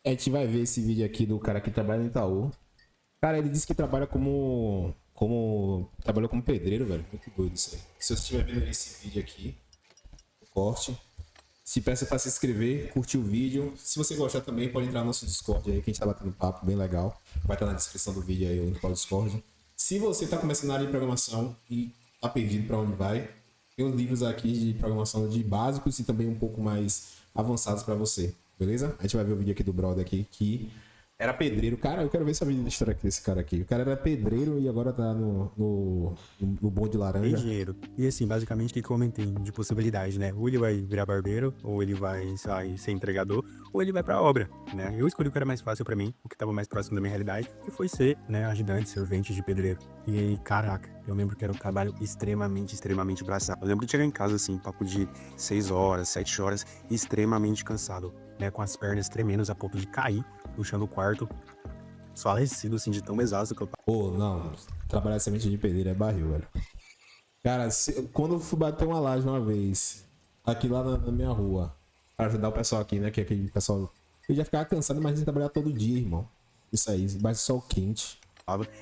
A gente vai ver esse vídeo aqui do cara que trabalha no Itaú. Cara, ele disse que trabalha trabalhou como pedreiro, velho. Muito doido isso aí. Se você estiver vendo esse vídeo aqui, corte. Se peça para se inscrever, curtir o vídeo. Se você gostar também, pode entrar no nosso Discord aí, que a gente tá batendo papo bem legal. Vai estar na descrição do vídeo aí o link para o Discord. Se você tá começando na área de programação e tá perdido para onde vai, tem uns livros aqui de programação de básicos e também um pouco mais avançados para você, beleza? A gente vai ver o vídeo aqui do brother aqui que era pedreiro. Cara, eu quero ver essa vida da história aqui desse cara aqui. O cara era pedreiro e agora tá no bonde Tem laranja. dinheiro. E assim, basicamente, o que eu comentei de possibilidade, né? Ou ele vai virar barbeiro, ou ele vai, sei lá, ser entregador, ou ele vai pra obra, né? Eu escolhi o que era mais fácil pra mim, o que tava mais próximo da minha realidade, que foi ser, né, ajudante, servente de pedreiro. E aí, caraca, eu lembro que era um trabalho extremamente braçal. Eu lembro de chegar em casa, assim, papo de 6 horas, 7 horas, extremamente cansado, né? Com as pernas tremendo a ponto de cair no chão do quarto, falecido, assim, de tão exausto que eu tava. Pô, não. Trabalhar semente de pedreiro é barril, velho. Cara, quando eu fui bater uma laje uma vez, aqui lá na minha rua, pra ajudar o pessoal aqui, né? Que aquele pessoal. Eu já ficava cansado, mas de trabalhar todo dia, irmão. Isso aí, mas sol quente.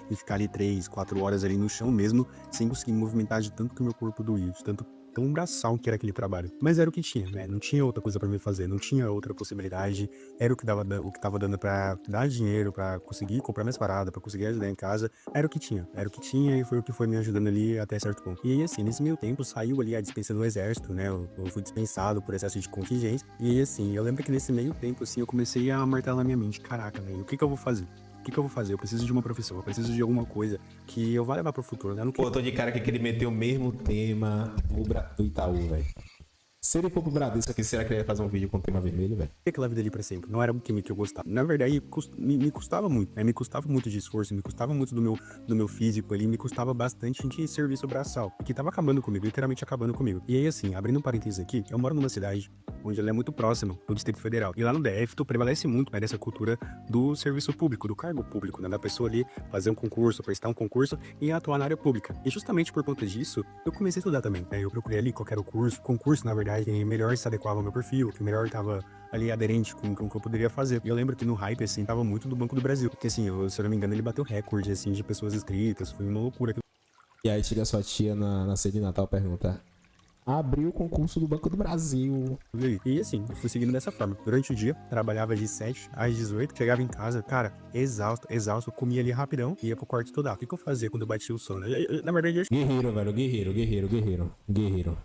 E ficar ali 3, 4 horas ali no chão mesmo, sem conseguir me movimentar de tanto que o meu corpo doía, de tanto tão braçal que era aquele trabalho. Mas era o que tinha, né? Não tinha outra coisa pra me fazer, não tinha outra possibilidade. Era o que dava, o que tava dando pra dar dinheiro, pra conseguir comprar minhas paradas, pra conseguir ajudar em casa. Era o que tinha, era o que tinha e foi o que foi me ajudando ali até certo ponto. E aí, assim, nesse meio tempo saiu ali a dispensa do exército, né? Eu fui dispensado por excesso de contingência. E aí, assim, eu lembro que nesse meio tempo, assim, eu comecei a martelar na minha mente: caraca, velho, o que que eu vou fazer? O que eu vou fazer? Eu preciso de uma profissão, eu preciso de alguma coisa que eu vá levar pro futuro, né? Eu não Pô, queria eu tô de cara que ele meteu o mesmo tema do Itaú, velho. Se ele for pro Bradesco aqui, será que ele vai fazer um vídeo com o tema vermelho, velho? aquela vida ali pra sempre. Não era um time que eu gostava. Na verdade, me custava muito, né? Me custava muito de esforço, me custava muito do meu físico ali, me custava bastante de serviço braçal, que tava acabando comigo, literalmente acabando comigo. E aí, assim, abrindo um parênteses aqui, eu moro numa cidade onde ela é muito próxima do Distrito Federal. E lá no DF, tu prevalece muito, né, dessa cultura do serviço público, do cargo público, né? Da pessoa ali fazer um concurso, prestar um concurso e atuar na área pública. E justamente por conta disso, eu comecei a estudar também, né? Eu procurei ali qual era o concurso, na verdade, que melhor se adequava ao meu perfil, que melhor tava ali aderente com o que eu poderia fazer. E eu lembro que no hype, assim, tava muito do Banco do Brasil. Porque, assim, se eu não me engano, ele bateu recorde, assim, de pessoas inscritas. Foi uma loucura. E aí chega sua tia na ceia de Natal e pergunta: abriu o concurso do Banco do Brasil. E assim, eu fui seguindo dessa forma. Durante o dia, trabalhava de 7 às 18, chegava em casa, cara, exausto, comia ali rapidão e ia pro quarto estudar. O que eu fazia quando eu batia o sono? Na verdade, eu Guerreiro, velho. Guerreiro.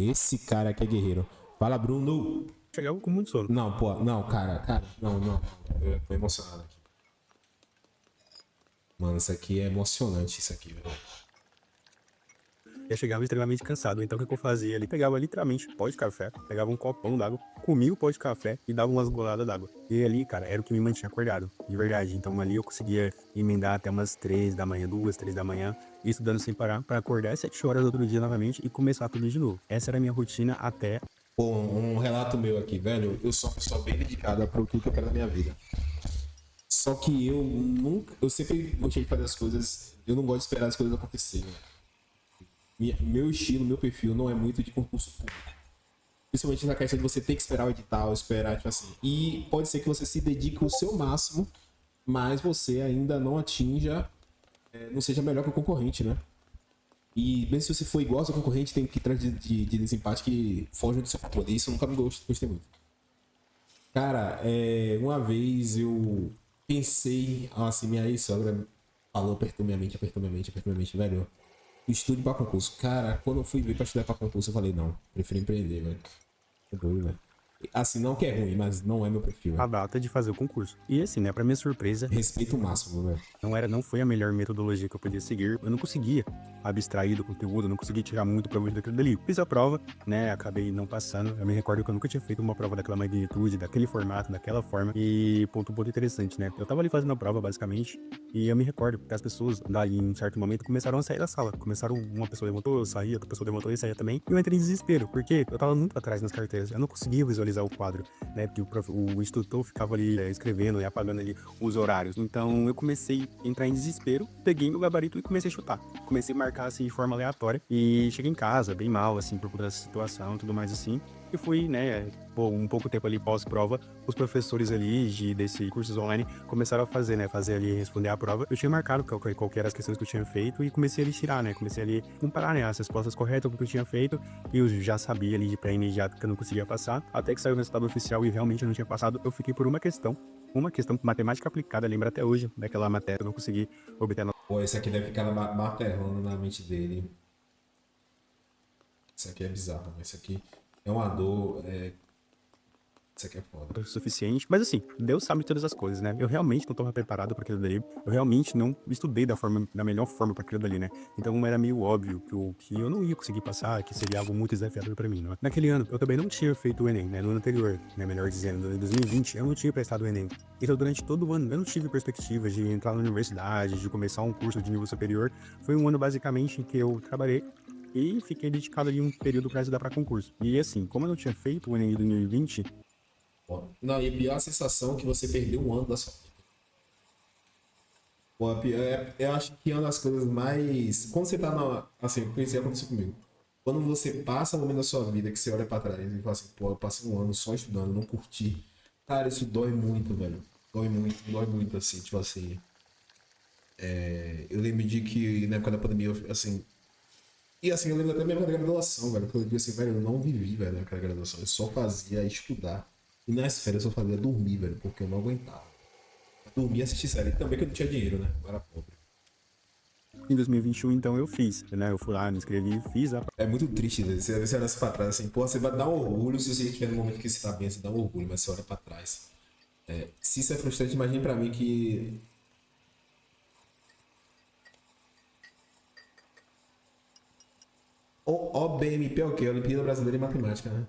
Esse cara aqui é guerreiro. Fala, Bruno. chegava com muito sono. Não, pô, não, cara, não. Eu tô emocionado aqui. Mano, isso aqui é emocionante, isso aqui, velho. Eu chegava extremamente cansado. Então o que eu fazia ali? Pegava literalmente pó de café, pegava um copão d'água, comia o pó de café e dava umas goladas d'água. E ali, cara, era o que me mantinha acordado, de verdade. Então ali eu conseguia emendar até umas 3 da manhã, 2, 3 da manhã, estudando sem parar, pra acordar às 7 horas do outro dia novamente e começar tudo de novo. Essa era a minha rotina até. Pô, um relato meu aqui, velho. Eu sou uma pessoa bem dedicada pro que eu quero na minha vida. Só que eu sempre gostei de fazer as coisas, eu não gosto de esperar as coisas acontecerem. Meu estilo, meu perfil não é muito de concurso público. Principalmente na questão de você ter que esperar o edital, esperar, tipo assim. E pode ser que você se dedique o seu máximo, mas você ainda não atinja, não seja melhor que o concorrente, né? E mesmo se você for igual ao seu concorrente, tem que trazer de desempate que foge do seu controle. Isso eu nunca me gostei muito. Cara, uma vez eu pensei, assim, minha ex-sogra falou, apertou minha mente, velho. Estude pra concurso. Cara, quando eu fui ver pra estudar pra concurso, eu falei, não, prefiro empreender, velho. É doido, velho. Assim, não que é ruim, mas não é meu perfil, A velho. data de fazer o concurso. E assim, né, pra minha surpresa, Respeito o máximo, velho. não foi a melhor metodologia que eu podia seguir. Eu não conseguia abstrair do conteúdo, eu não conseguia tirar muito proveito daquilo dali. Fiz a prova, né, acabei não passando. Eu me recordo que eu nunca tinha feito uma prova daquela magnitude, daquele formato, daquela forma. E ponto interessante, né? Eu tava ali fazendo a prova, basicamente, e eu me recordo que as pessoas, dali em um certo momento, começaram a sair da sala. Uma pessoa levantou, eu saía, outra pessoa levantou e saía também. E eu entrei em desespero, porque eu tava muito atrás nas carteiras. Eu não conseguia visualizar o quadro, né? Porque o instrutor ficava ali escrevendo e apagando ali os horários. Então eu comecei a entrar em desespero, peguei meu gabarito e comecei a chutar. Comecei a marcar, assim, de forma aleatória. E cheguei em casa, bem mal, assim, por conta dessa situação e tudo mais, assim. E fui, né, um pouco tempo ali pós-prova, os professores ali desse cursos online começaram a fazer, né, fazer ali, responder a prova. Eu tinha marcado qual que eram as questões que eu tinha feito e comecei ali a tirar, né, comecei ali a comparar, né, as respostas corretas com o que eu tinha feito e eu já sabia ali de pré-imediato que eu não conseguia passar, até que saiu o resultado oficial e realmente eu não tinha passado. Eu fiquei por uma questão matemática aplicada, lembro até hoje daquela matéria, eu não consegui obter. Pô, esse aqui deve ficar martelando na mente dele. Isso aqui é bizarro, esse aqui é uma dor. Isso aqui é foda. O suficiente, mas assim, Deus sabe todas as coisas, né? Eu realmente não estava preparado para aquilo dali, eu realmente não estudei da melhor forma para aquilo dali, né? Então era meio óbvio que eu não ia conseguir passar, que seria algo muito desafiador para mim, não é? Naquele ano, eu também não tinha feito o Enem, né? No ano anterior, né? Melhor dizendo, em 2020, eu não tinha prestado o Enem. Então durante todo o ano, eu não tive perspectiva de entrar na universidade, de começar um curso de nível superior. Foi um ano basicamente em que eu trabalhei e fiquei dedicado ali um período para estudar para concurso. E assim, como eu não tinha feito o Enem de 2020, Não, e pior a sensação que você perdeu um ano da sua vida. Pô, eu acho que é uma das coisas mais. Quando você tá na. Assim, o que aconteceu comigo. Quando você passa um momento da sua vida que você olha pra trás e fala assim, pô, eu passei um ano só estudando, não curti. Cara, isso dói muito, velho. Dói muito, assim, tipo assim. Eu lembro de que na época da pandemia, assim. E assim, eu lembro até mesmo da graduação, velho. Porque eu digo assim, velho, eu não vivi, velho, naquela graduação. Eu só fazia estudar. E nas férias eu só fazia dormir, velho, porque eu não aguentava. Dormir e assistir série. Também que eu não tinha dinheiro, né? Eu era pobre. em 2021, então eu fiz, né? Eu fui lá, me inscrevi, fiz a É muito triste, velho. Você olha pra trás assim, pô, você vai dar um orgulho se você estiver no momento que você tá bem, você dá um orgulho, mas você olha pra trás. Se isso é frustrante, imagine pra mim que. O OBMP é o quê? Olimpíada Brasileira de Matemática, né?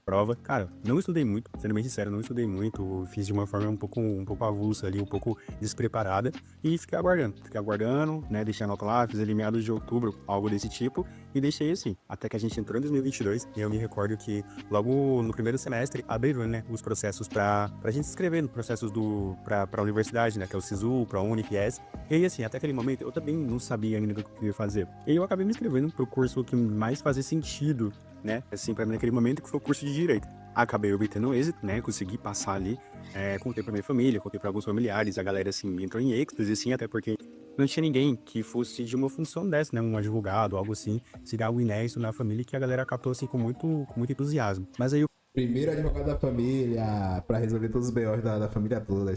prova. Cara, não estudei muito, sendo bem sincero, não estudei muito. Fiz de uma forma um pouco avulsa ali, um pouco despreparada. E fiquei aguardando, né? Deixei a nota lá, fiz ali meados de outubro, algo desse tipo. E deixei assim, até que a gente entrou em 2022. E eu me recordo que logo no primeiro semestre abriram, né? Os processos pra gente se inscrever no processos pra universidade, né? Que é o SISU, pra Unifies. E aí, assim, até aquele momento eu também não sabia ainda o que eu queria fazer. E aí eu acabei me inscrevendo pro curso que mais fazia sentido, né, assim, pra mim naquele momento, que foi o curso de Direito. Acabei obtendo êxito, né, consegui passar ali, contei pra minha família, contei pra alguns familiares, a galera, assim, entrou em êxtase, assim, até porque não tinha ninguém que fosse de uma função dessa, né, um advogado, algo assim, seria algo inédito na família que a galera captou, assim, com muito entusiasmo. Mas aí Primeiro advogado da família, pra resolver todos os BOs da família toda,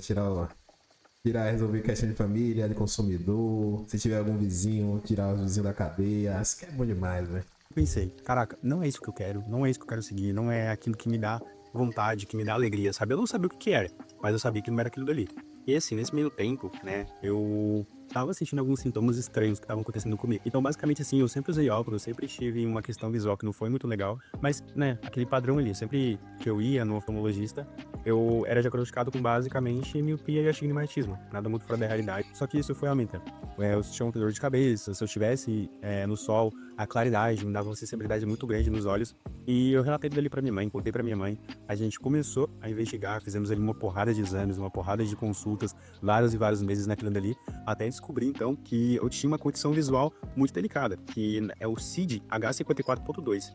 resolver questão de família, de consumidor, se tiver algum vizinho, tirar os vizinhos da cadeia, isso que é bom demais, velho. pensei, caraca, não é isso que eu quero, não é isso que eu quero seguir, não é aquilo que me dá vontade, que me dá alegria, sabe? Eu não sabia o que que era, mas eu sabia que não era aquilo dali. E assim, nesse meio tempo, né, eu tava sentindo alguns sintomas estranhos que estavam acontecendo comigo. Então, basicamente assim, eu sempre usei óculos, eu sempre tive uma questão visual que não foi muito legal, mas, né, aquele padrão ali, sempre que eu ia no oftalmologista, eu era diagnosticado com basicamente miopia e astigmatismo, nada muito fora da realidade. Só que isso foi aumentando. Eu tinha dor de cabeça, se eu estivesse no sol, a claridade me dava uma sensibilidade muito grande nos olhos. E eu relatei tudo ali pra minha mãe, contei pra minha mãe. A gente começou a investigar, fizemos ali uma porrada de exames, uma porrada de consultas, vários e vários meses naquilo dali, até descobrir então que eu tinha uma condição visual muito delicada, que é o CID H54.2.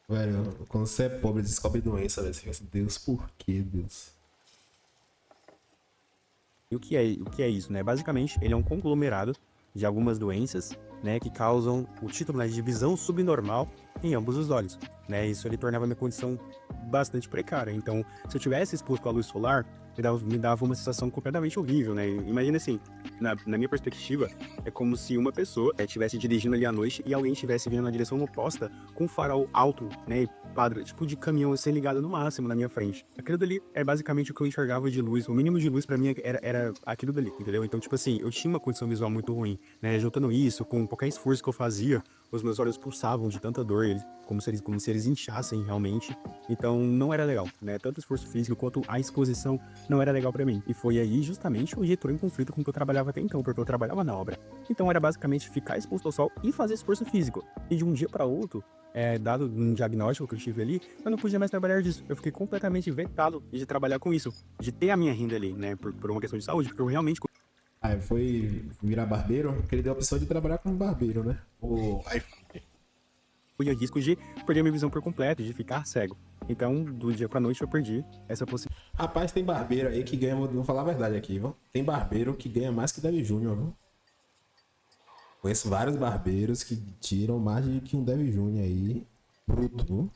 Velho, quando você é pobre, descobre doença, velho. Você fica assim, Deus, por que, Deus? E o que é isso, né? Basicamente, ele é um conglomerado de algumas doenças, né, que causam o título, né, de visão subnormal em ambos os olhos, né? Isso ele tornava minha condição bastante precária. Então, se eu tivesse exposto à luz solar, me dava uma sensação completamente horrível, né? Imagina assim, na minha perspectiva, é como se uma pessoa estivesse dirigindo ali à noite e alguém estivesse vindo na direção oposta com um farol alto, né? Padrão, tipo de caminhão assim ligado no máximo na minha frente. Aquilo dali é basicamente o que eu enxergava de luz. O mínimo de luz pra mim era aquilo dali, entendeu? Então, tipo assim, eu tinha uma condição visual muito ruim, né? Juntando isso com qualquer esforço que eu fazia, os meus olhos pulsavam de tanta dor, como se eles inchassem realmente. Então, não era legal, né? Tanto o esforço físico quanto a exposição não era legal pra mim. E foi aí justamente onde entrou em conflito com o que eu trabalhava até então, porque eu trabalhava na obra. Então era basicamente ficar exposto ao sol e fazer esforço físico. E de um dia para outro, dado um diagnóstico que eu tive ali, eu não podia mais trabalhar disso. Eu fiquei completamente vetado de trabalhar com isso, de ter a minha renda ali, né? Por uma questão de saúde, porque eu realmente Aí foi virar barbeiro, porque ele deu a opção de trabalhar como barbeiro, né? Aí, Corria risco de perder minha visão por completo, de ficar cego. Então, do dia pra noite, eu perdi essa possibilidade. rapaz, tem barbeiro aí que ganha, vou falar a verdade aqui, viu? Tem barbeiro que ganha mais que Dev Júnior, viu? Conheço vários barbeiros que tiram mais de que um Dev Júnior aí, bruto, viu?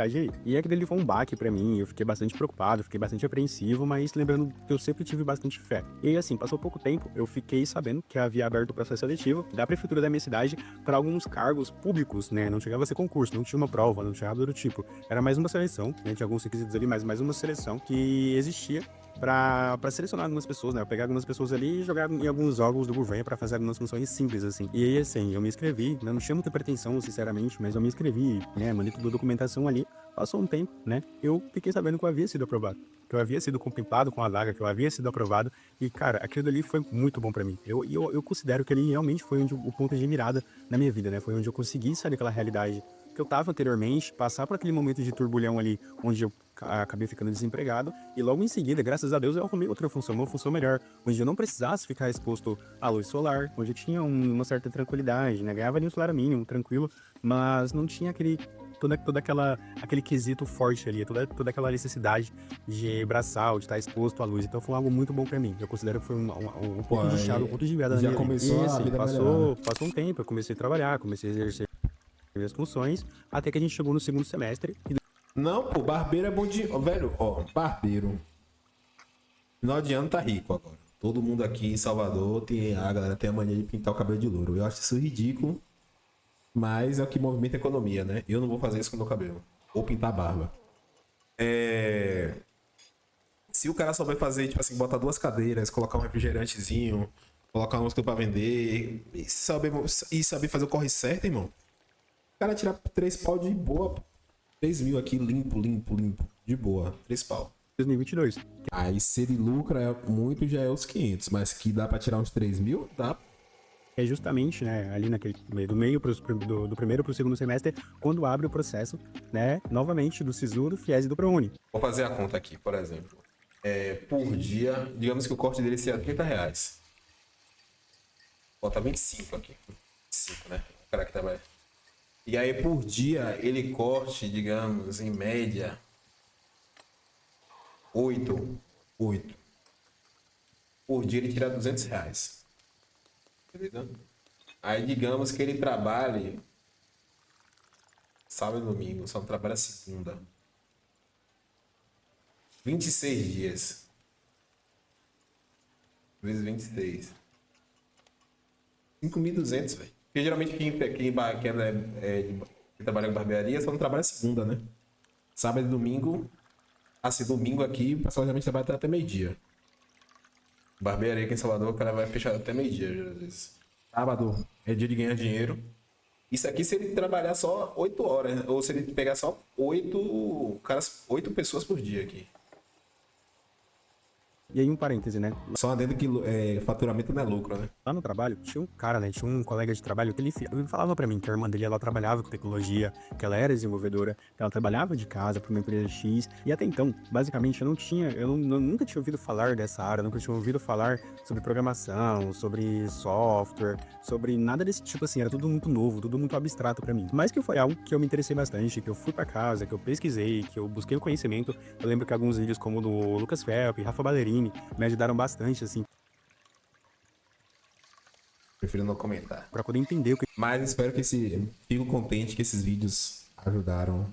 Aí. E aquilo ali foi um baque pra mim, eu fiquei bastante preocupado, fiquei bastante apreensivo, mas lembrando que eu sempre tive bastante fé. E aí, assim, passou pouco tempo, eu fiquei sabendo que havia aberto o processo seletivo da prefeitura da minha cidade para alguns cargos públicos, né? Não chegava a ser concurso, não tinha uma prova, não tinha nada do tipo. Era mais uma seleção, né? Tinha alguns requisitos ali, mas mais uma seleção que existia pra selecionar algumas pessoas, né? Eu pegar algumas pessoas ali e jogar em alguns órgãos do governo pra fazer algumas funções simples, assim. E aí, assim, eu me inscrevi, né? Não tinha muita pretensão, sinceramente, mas eu me inscrevi, né? Mandei toda a documentação ali. Passou um tempo, né? Eu fiquei sabendo que eu havia sido aprovado. Que eu havia sido contemplado com a vaga, que eu havia sido aprovado. E, cara, aquilo ali foi muito bom pra mim. Eu considero que ele realmente foi onde, o ponto de mirada na minha vida, né? Foi onde eu consegui sair daquela realidade que eu tava anteriormente, passar por aquele momento de turbulhão ali, onde eu acabei ficando desempregado, e logo em seguida, graças a Deus, eu arrumei outra função, uma função melhor, onde eu não precisasse ficar exposto à luz solar, onde eu tinha uma certa tranquilidade, né? Ganhava ali um salário mínimo, tranquilo, mas não tinha aquele quesito forte ali, toda aquela necessidade de braçal, de estar exposto à luz. Então foi algo muito bom pra mim. Eu considero que foi um ponto de chave, um ponto de virada na já minha vida. começou E a assim, vida melhorando. passou um tempo, eu comecei a trabalhar, comecei a exercer minhas funções, até que a gente chegou no segundo semestre. Não, pô, barbeiro é bom de. Ó, velho, ó, barbeiro. Final de ano tá rico agora. Todo mundo aqui em Salvador tem a galera tem a mania de pintar o cabelo de louro. Eu acho isso ridículo, mas é o que movimenta a economia, né? Eu não vou fazer isso com o meu cabelo. Ou pintar a barba. Se o cara souber fazer, tipo assim, botar duas cadeiras, colocar um refrigerantezinho, colocar uma música pra vender, e saber fazer o corre certo, irmão. O cara tirar 3 pau de boa. 3 mil aqui, limpo, limpo, limpo. De boa. 3 pau. 2022. Aí se ele lucra muito, já é os 500. Mas que dá pra tirar uns 3 mil, dá. É justamente, né, ali naquele do primeiro pro segundo semestre, quando abre o processo, né, novamente do SISU, do FIES e do ProUni. Vou fazer a conta aqui, por exemplo. Por dia, digamos que o corte dele seja R$ 30. Bota 25 aqui. 25, né? O cara que trabalha. E aí, por dia, ele corte, digamos, em média, 8. Por dia, ele tira R$ 200. Beleza? Aí, digamos que ele trabalhe sábado e domingo, só não trabalha segunda. 26 dias. Vezes 26. 5.200, velho. Porque geralmente quem trabalha com barbearia só não trabalha segunda, né? Sábado e domingo. Assim, domingo aqui, o pessoal geralmente trabalha até meio-dia. Barbearia aqui em Salvador, o cara vai fechar até meio-dia, às vezes. Sábado é dia de ganhar dinheiro. Isso aqui se ele trabalhar só 8 horas, né? Ou se ele pegar só 8 pessoas por dia aqui. E aí um parêntese, né, Só uma dentro que faturamento não é lucro, né? lá no trabalho, tinha um cara, né, tinha um colega de trabalho que ele falava pra mim que a irmã dele, ela trabalhava com tecnologia, que ela era desenvolvedora, que ela trabalhava de casa pra uma empresa X, e até então, basicamente, eu nunca tinha ouvido falar dessa área, nunca tinha ouvido falar sobre programação, sobre software, sobre nada desse tipo, assim, era tudo muito novo, tudo muito abstrato pra mim. Mas que foi algo que eu me interessei bastante, que eu fui pra casa, que eu pesquisei, que eu busquei o conhecimento. Eu lembro que alguns vídeos como o do Lucas Felp, Rafa Ballerini, me ajudaram bastante, assim, Prefiro não comentar. pra poder entender o que Mas espero que fico contente que esses vídeos ajudaram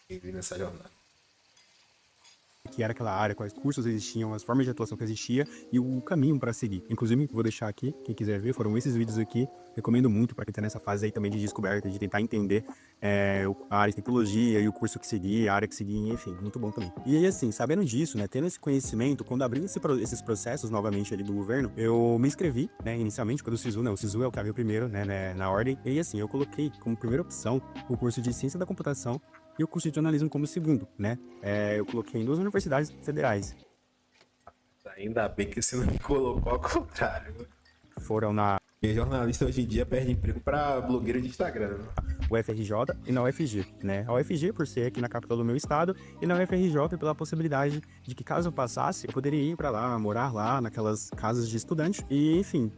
ele nessa jornada. era aquela área, quais cursos existiam, as formas de atuação que existia e o caminho para seguir. Inclusive, vou deixar aqui, quem quiser ver, foram esses vídeos aqui. Recomendo muito para quem tá nessa fase aí também de descoberta, de tentar entender a área de tecnologia e o curso que seguir, a área que seguir, enfim, muito bom também. E aí, assim, sabendo disso, né, tendo esse conhecimento, quando abriu esses processos novamente ali do governo, eu me inscrevi, né, inicialmente, quando o SISU, né, o SISU é o que abriu primeiro, né, na ordem. E aí, assim, eu coloquei como primeira opção o curso de Ciência da Computação e o curso de jornalismo como segundo, né? Eu coloquei em 2 universidades federais. Ainda bem que você não me colocou ao contrário. Foram na Porque jornalista hoje em dia perde emprego pra blogueiro de Instagram, né? O FRJ e na UFG, né? A UFG por ser aqui na capital do meu estado e na UFRJ pela possibilidade de que caso eu passasse, eu poderia ir pra lá, morar lá naquelas casas de estudante e, enfim,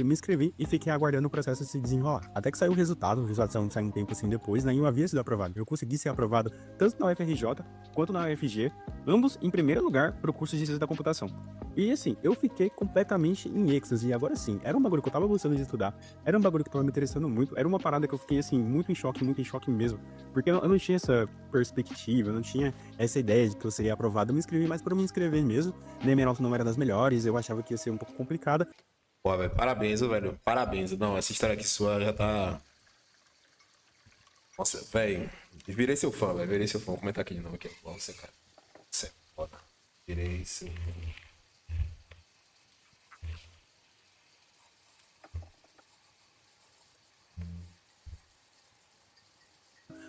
me inscrevi e fiquei aguardando o processo se desenrolar. Até que saiu o resultado saiu um tempo assim depois, né? E eu havia sido aprovado. Eu consegui ser aprovado tanto na UFRJ quanto na UFG, ambos em primeiro lugar pro curso de Ciências da Computação. E assim, eu fiquei completamente em êxtase. E agora sim, era um bagulho que eu tava gostando de estudar, era um bagulho que tava me interessando muito, era uma parada que eu fiquei assim, muito em choque mesmo. Porque eu não tinha essa perspectiva, eu não tinha essa ideia de que eu seria aprovado. Eu me inscrevi mais pra me inscrever mesmo. Nem minha nota não era das melhores, eu achava que ia ser um pouco complicada. Pô, velho, parabéns, velho. Parabéns. Não, essa história aqui sua já tá. Nossa, velho. Virei seu fã, velho. Virei seu fã. Vou comentar aqui de novo aqui. Bom, você, cara. Você é foda. Virei seu fã.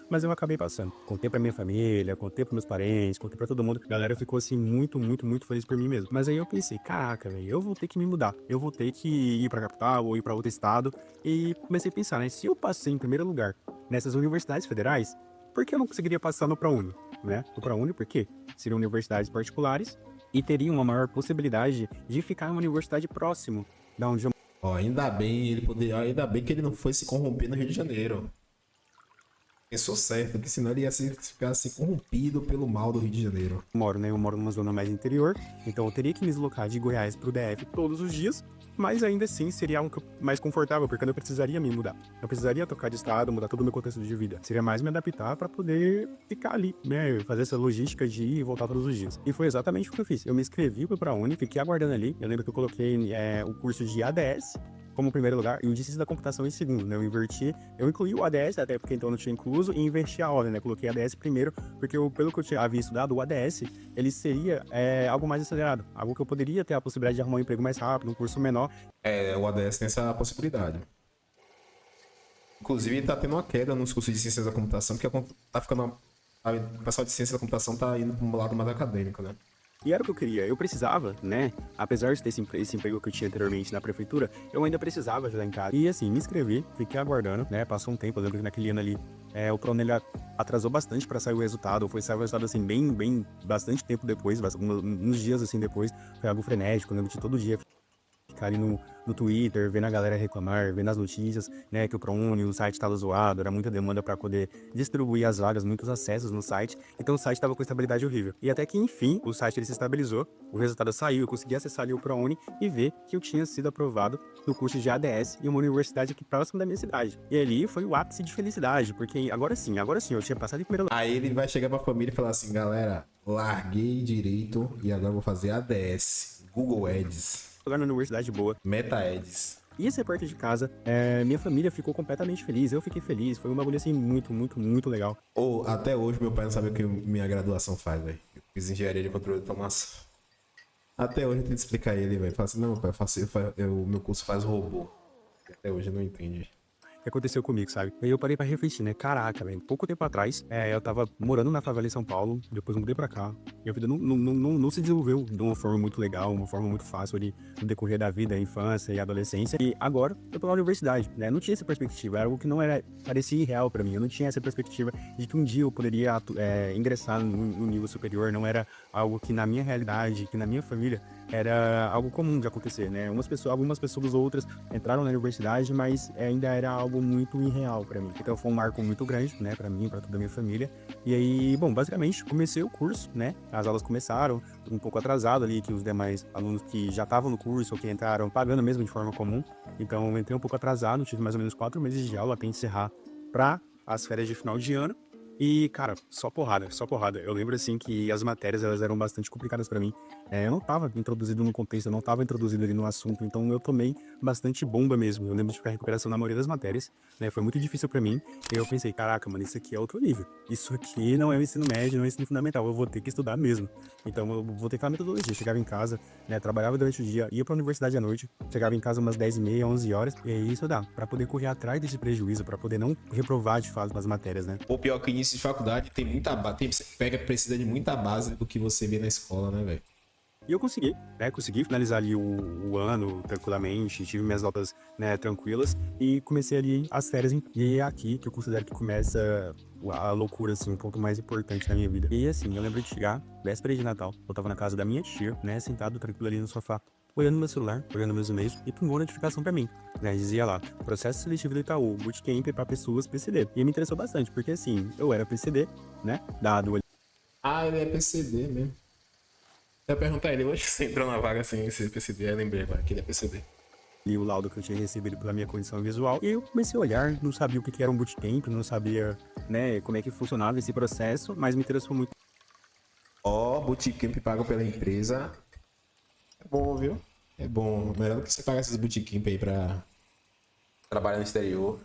Mas eu acabei passando. Contei pra minha família, contei pros meus parentes, contei pra todo mundo. A galera ficou assim, muito feliz por mim mesmo. Mas aí eu pensei, caraca, velho, eu vou ter que me mudar. Eu vou ter que ir pra capital ou ir pra outro estado. E comecei a pensar, né? Se eu passei em primeiro lugar nessas universidades federais, por que eu não conseguiria passar no ProUni, né? No ProUni, por quê? Seriam universidades particulares e teria uma maior possibilidade de ficar em uma universidade próximo da onde eu... Ó, ainda bem ele poderia. Ainda bem que ele não foi se corromper no Rio de Janeiro. Pensou certo, porque senão ele ia ficar assim corrompido pelo mal do Rio de Janeiro. moro, né? Eu moro numa zona mais interior, então eu teria que me deslocar de Goiás pro DF todos os dias, mas ainda assim seria algo mais confortável, porque eu não precisaria me mudar. Eu precisaria trocar de estado, mudar todo o meu contexto de vida. Seria mais me adaptar para poder ficar ali, né? Fazer essa logística de ir e voltar todos os dias. E foi exatamente o que eu fiz. Eu me inscrevi para a Uni, fiquei aguardando ali. Eu lembro que eu coloquei o curso de ADS como primeiro lugar e o de ciência da computação em segundo, né? Eu incluí o ADS, até porque então eu não tinha incluso, e inverti a ordem, né? Coloquei ADS primeiro, porque pelo que eu havia estudado, o ADS, ele seria algo mais acelerado, algo que eu poderia ter a possibilidade de arrumar um emprego mais rápido, um curso menor. É, o ADS tem essa possibilidade. Inclusive, tá tendo uma queda nos cursos de ciências da computação, porque tá ficando. O pessoal de ciência da computação tá indo para um lado mais acadêmico, né? E era o que eu queria. Eu precisava, né? Apesar de ter esse emprego que eu tinha anteriormente na prefeitura, eu ainda precisava ajudar em casa. E assim, me inscrevi, fiquei aguardando, né? Passou um tempo, eu lembro que naquele ano ali, o ProUni atrasou bastante para sair o resultado. Saiu o resultado assim, bastante tempo depois, uns dias assim depois. Foi algo frenético, eu lembro de todo dia ficar ali no Twitter, vendo a galera reclamar, vendo as notícias, né, que o ProUni, o site estava zoado, era muita demanda para poder distribuir as vagas, muitos acessos no site, então o site estava com estabilidade horrível. E até que, enfim, o site ele se estabilizou, o resultado saiu, eu consegui acessar ali o ProUni e ver que eu tinha sido aprovado no curso de ADS em uma universidade aqui próximo da minha cidade. E ali foi o ápice de felicidade, porque agora sim, eu tinha passado em primeiro lugar. Aí ele vai chegar pra família e falar assim, galera, larguei direito e agora vou fazer ADS, Google Ads, Na universidade boa. Meta Ads. Ia ser perto de casa, minha família ficou completamente feliz, eu fiquei feliz, foi um bagulho assim muito legal. Até hoje meu pai não sabe o que minha graduação faz, velho. Eu fiz engenharia de controle de automação. Até hoje eu tento explicar a ele, velho. Fala assim, não, pai, o meu curso faz robô. Até hoje eu não entendi. Que aconteceu comigo, sabe? Aí eu parei pra refletir, né? Caraca, velho. Pouco tempo atrás, eu tava morando na favela em São Paulo, depois mudei pra cá. E a vida não se desenvolveu de uma forma muito legal, uma forma muito fácil ali no decorrer da vida, infância e adolescência. E agora eu tô na universidade, né? Não tinha essa perspectiva, era algo que parecia irreal pra mim. Eu não tinha essa perspectiva de que um dia eu poderia ingressar no nível superior, não era algo que na minha realidade, que na minha família, era algo comum de acontecer, né? Algumas pessoas outras entraram na universidade, mas ainda era algo muito irreal pra mim. Então foi um marco muito grande, né, pra mim, pra toda a minha família. E aí, bom, basicamente comecei o curso, né? As aulas começaram um pouco atrasado ali que os demais alunos que já estavam no curso ou que entraram pagando mesmo de forma comum. Então eu entrei um pouco atrasado, tive mais ou menos 4 meses de aula até encerrar pra as férias de final de ano. E, cara, só porrada. Eu lembro, assim, que as matérias, elas eram bastante complicadas pra mim. Eu não tava introduzido no contexto, eu não tava introduzido ali no assunto, então eu tomei bastante bomba mesmo. Eu lembro de ficar em recuperação na maioria das matérias, né? Foi muito difícil pra mim. E eu pensei, caraca, mano, isso aqui é outro nível. Isso aqui não é o ensino médio, não é o ensino fundamental, eu vou ter que estudar mesmo. Então eu vou ter que fazer metodologia. Chegava em casa, né, trabalhava durante o dia, ia pra universidade à noite, chegava em casa umas 10h30, 11 horas, e aí isso dá, pra poder correr atrás desse prejuízo, pra poder não reprovar de fato nas matérias, né? O pior que início de faculdade tem muita base, precisa de muita base do que você vê na escola, né, velho? E eu consegui, né? Consegui finalizar ali o ano tranquilamente, tive minhas notas, né, tranquilas e comecei ali as férias. E é aqui que eu considero que começa a loucura, assim, um ponto mais importante na minha vida. E assim, eu lembro de chegar, véspera de Natal, eu tava na casa da minha tia, né, sentado tranquilo ali no sofá, olhando meu celular, olhando meus e-mails e pingou notificação pra mim, né, dizia lá, processo seletivo do Itaú, bootcamp pra pessoas PCD. E me interessou bastante, porque assim, eu era PCD, né, dado Ah, ele é PCD mesmo. Eu ia perguntar a ele, hoje você entrou na vaga sem ser PCD, eu lembrei agora que ele é PCD. ali o laudo que eu tinha recebido pela minha condição visual. E eu comecei a olhar, não sabia o que era um bootcamp, não sabia, né, como é que funcionava esse processo, mas me interessou muito. Ó, bootcamp pago pela empresa. É bom, viu? É bom. Melhor do que você pagar esses bootcamp aí pra trabalhar no exterior.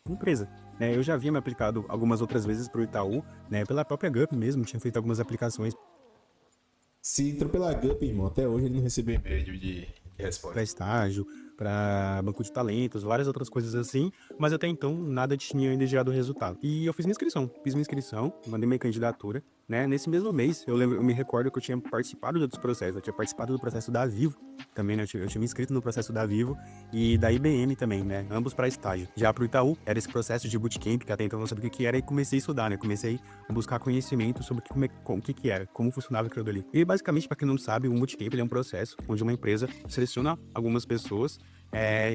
Empresa. Né, eu já havia me aplicado algumas outras vezes para o Itaú, né, pela própria GUP mesmo, tinha feito algumas aplicações Se entrou pela Gup, irmão, até hoje ele não recebeu e-mail de para resposta. estágio, para banco de talentos, várias outras coisas assim, mas até então nada tinha ainda gerado resultado. E eu fiz minha inscrição, mandei minha candidatura, né? Nesse mesmo mês, eu me recordo que eu tinha participado de outros processos, eu tinha participado do processo da Vivo também, né? Eu tinha me inscrito no processo da Vivo e da IBM também, né? Ambos para estágio. Já para o Itaú, era esse processo de bootcamp, que até então eu não sabia o que era, e comecei a estudar, né? Comecei a buscar conhecimento sobre o que era, como funcionava aquilo ali. E basicamente, para quem não sabe, um bootcamp ele é um processo onde uma empresa seleciona algumas pessoas,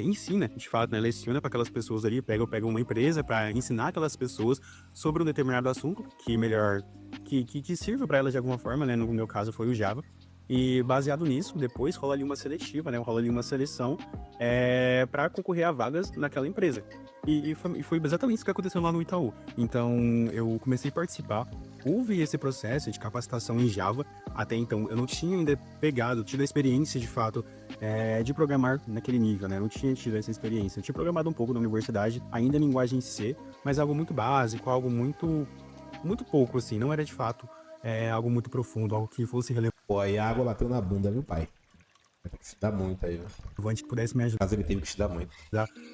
ensina, de fato, né, leciona para aquelas pessoas ali, pega uma empresa para ensinar aquelas pessoas sobre um determinado assunto que melhor, que sirva para elas de alguma forma, né, no meu caso foi o Java, e baseado nisso, depois rola ali uma seletiva, né, rola ali uma seleção para concorrer a vagas naquela empresa. E foi exatamente isso que aconteceu lá no Itaú. Então, eu comecei a participar, houve esse processo de capacitação em Java. Até então, eu não tinha ainda tido a experiência, de fato, de programar naquele nível, né? Eu não tinha tido essa experiência. Eu tinha programado um pouco na universidade, ainda em linguagem C, mas algo muito básico, algo muito, muito pouco, assim. Não era, de fato, algo muito profundo, algo que fosse Pô, aí a água bateu na bunda, viu, pai? Vai ter que estudar muito aí, ó. No relevante que pudesse me ajudar caso, ele teve que estudar muito.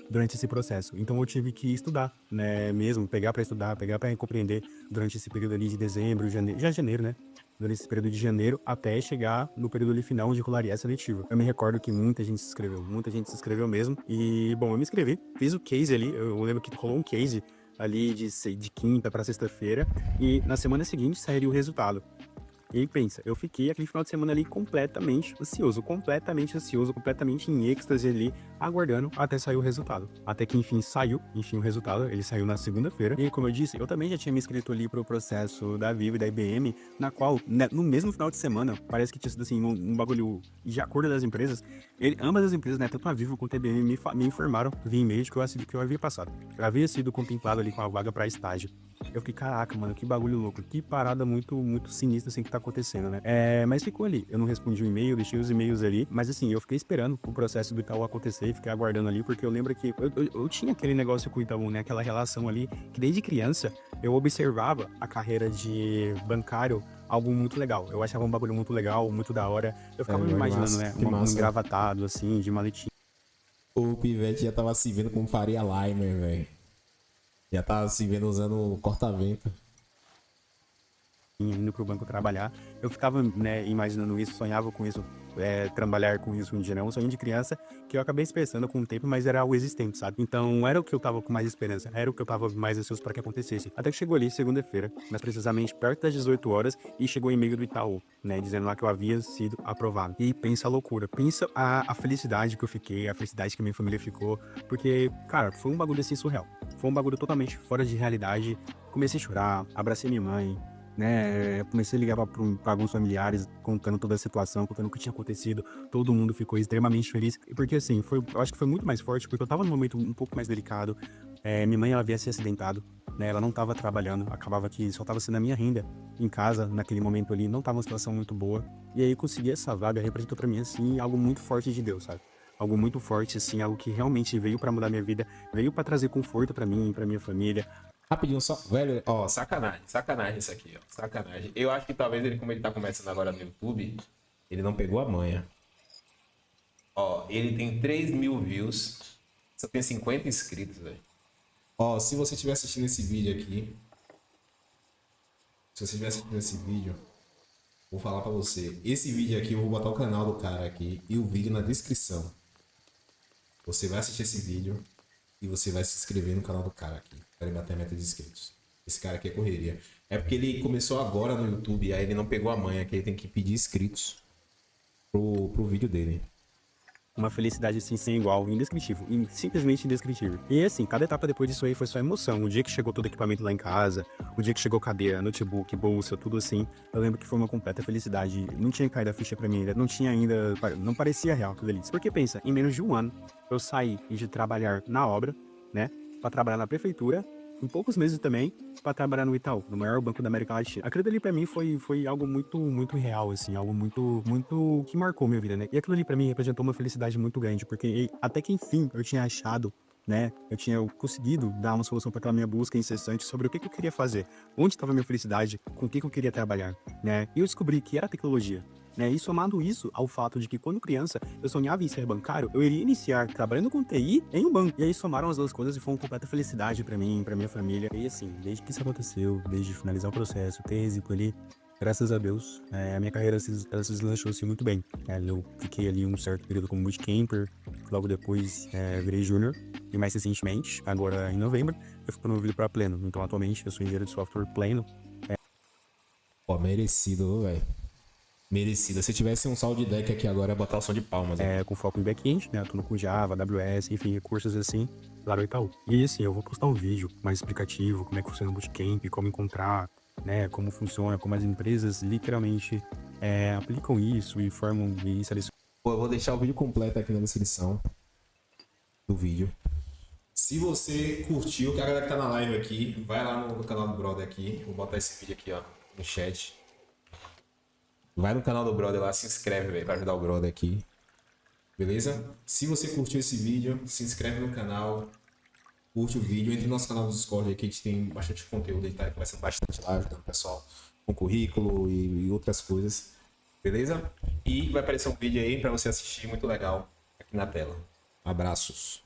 durante esse processo. Então eu tive que estudar, né, mesmo, pegar para estudar, pegar para compreender durante esse período ali de dezembro, janeiro, já janeiro, né? Durante esse período de janeiro até chegar no período ali final de colaria seletiva. Eu me recordo que muita gente se inscreveu mesmo. E, bom, eu me inscrevi, fiz o case ali, eu lembro que rolou um case ali de quinta para sexta-feira, e na semana seguinte sairia o resultado. E aí pensa, eu fiquei aquele final de semana ali completamente ansioso, completamente em êxtase ali, aguardando até sair o resultado. Até que enfim saiu, o resultado, ele saiu na segunda-feira. E como eu disse, eu também já tinha me inscrito ali pro processo da Vivo e da IBM, na qual, né, no mesmo final de semana, parece que tinha sido assim, um bagulho de acordo das empresas, ambas as empresas, né, tanto a Vivo quanto a IBM, me informaram via e-mail de que eu havia passado. Eu havia sido contemplado ali com a vaga para estágio. Eu fiquei, caraca, mano, que bagulho louco, que parada muito, muito sinistra assim que tá acontecendo, né? Mas ficou ali. Eu não respondi o e-mail, deixei os e-mails ali, mas assim, eu fiquei esperando o processo do Itaú acontecer e fiquei aguardando ali, porque eu lembro que eu tinha aquele negócio com o Itaú, né? Aquela relação ali, que desde criança eu observava a carreira de bancário algo muito legal. Eu achava um bagulho muito legal, muito da hora. Eu ficava me imaginando, né? Que Um massa. engravatado, assim, de maletinha. O Pivete já tava se vendo como Faria Limer, velho. Já tava se vendo usando corta-vento. Indo pro banco trabalhar. Eu ficava, né, imaginando isso, sonhava com isso, trabalhar com isso um dia, né? Um sonho de criança que eu acabei expressando com o tempo, mas era algo existente, sabe? Então era o que eu tava com mais esperança, era o que eu tava mais ansioso para que acontecesse. Até que chegou ali segunda-feira, mas precisamente perto das 18 horas, e chegou o e-mail do Itaú, né, dizendo lá que eu havia sido aprovado. E pensa a loucura, pensa a felicidade que eu fiquei, a felicidade que minha família ficou, porque, cara, foi um bagulho assim surreal. Foi um bagulho totalmente fora de realidade. Comecei a chorar, abracei minha mãe, né? Comecei a ligar para alguns familiares, contando toda a situação, contando o que tinha acontecido. Todo mundo ficou extremamente feliz. Porque assim, eu acho que foi muito mais forte, porque eu tava num momento um pouco mais delicado. Minha mãe, ela havia se acidentado, né? Ela não tava trabalhando, acabava que só tava sendo a minha renda em casa naquele momento ali, não tava uma situação muito boa. E aí conseguir essa vaga representou para mim assim algo muito forte de Deus, sabe? Algo muito forte, assim, algo que realmente veio para mudar minha vida, veio para trazer conforto para mim, para minha família. Rapidinho, só. Velho, ó, sacanagem isso aqui, ó. Sacanagem. Eu acho que talvez ele, como ele tá começando agora no YouTube, ele não pegou a manha. Ó, ele tem 3.000 views, só tem 50 inscritos, velho. Ó, se você estiver assistindo esse vídeo aqui, se você estiver assistindo esse vídeo, vou falar pra você. Esse vídeo aqui, eu vou botar o canal do cara aqui e o vídeo na descrição. Você vai assistir esse vídeo e você vai se inscrever no canal do cara aqui. Para bater a meta de inscritos. Esse cara aqui é correria. É porque ele começou agora no YouTube e aí ele não pegou a manha, que ele tem que pedir inscritos pro vídeo dele. Uma felicidade assim sem igual, indescritível, simplesmente indescritível. E assim, cada etapa depois disso aí foi só emoção. O dia que chegou todo o equipamento lá em casa, o dia que chegou cadeira, notebook, bolsa, tudo assim, eu lembro que foi uma completa felicidade. Não tinha caído a ficha pra mim ainda, não tinha ainda, não parecia real tudo ali. Porque pensa, em menos de um ano, eu saí de trabalhar na obra, né, pra trabalhar na prefeitura, em poucos meses também, pra trabalhar no Itaú, no maior banco da América Latina. Aquilo ali pra mim foi algo muito real, assim, algo muito que marcou minha vida, né? E aquilo ali pra mim representou uma felicidade muito grande, porque até que enfim eu tinha achado, né? Eu tinha conseguido dar uma solução para aquela minha busca incessante sobre o que eu queria fazer, onde estava a minha felicidade, com o que eu queria trabalhar, né? E eu descobri que era tecnologia. Né? E somado isso ao fato de que quando criança eu sonhava em ser bancário, eu iria iniciar trabalhando com TI em um banco. E aí somaram as duas coisas e foi uma completa felicidade pra mim, pra minha família. E assim, desde que isso aconteceu, desde finalizar o processo, ter êxito ali, graças a Deus, a minha carreira ela se deslanchou assim muito bem. Eu fiquei ali um certo período como bootcamper, logo depois virei júnior. E mais recentemente, agora em novembro, eu fui promovido para pleno. Então atualmente eu sou engenheiro de software pleno. Pô, merecido, velho. Merecido. Se tivesse um saldo de deck aqui agora, ia botar o som de palmas. Com foco em back-end, né? Atuando com Java, AWS, enfim, recursos assim, lá no Itaú. E assim, eu vou postar um vídeo mais explicativo, como é que funciona o Bootcamp, como encontrar, né? Como funciona, como as empresas literalmente aplicam isso e formam e selecionam. Pô, eu vou deixar o vídeo completo aqui na descrição do vídeo. Se você curtiu, que a galera que tá na live aqui, vai lá no canal do brother aqui. Vou botar esse vídeo aqui, ó, no chat. Vai no canal do brother lá, se inscreve, velho, pra ajudar o brother aqui. Beleza? Se você curtiu esse vídeo, se inscreve no canal, curte o vídeo, entre no nosso canal do Discord aí, que a gente tem bastante conteúdo, a gente tá conversando bastante lá, ajudando o pessoal com currículo e outras coisas. Beleza? E vai aparecer um vídeo aí pra você assistir, muito legal, aqui na tela. Abraços.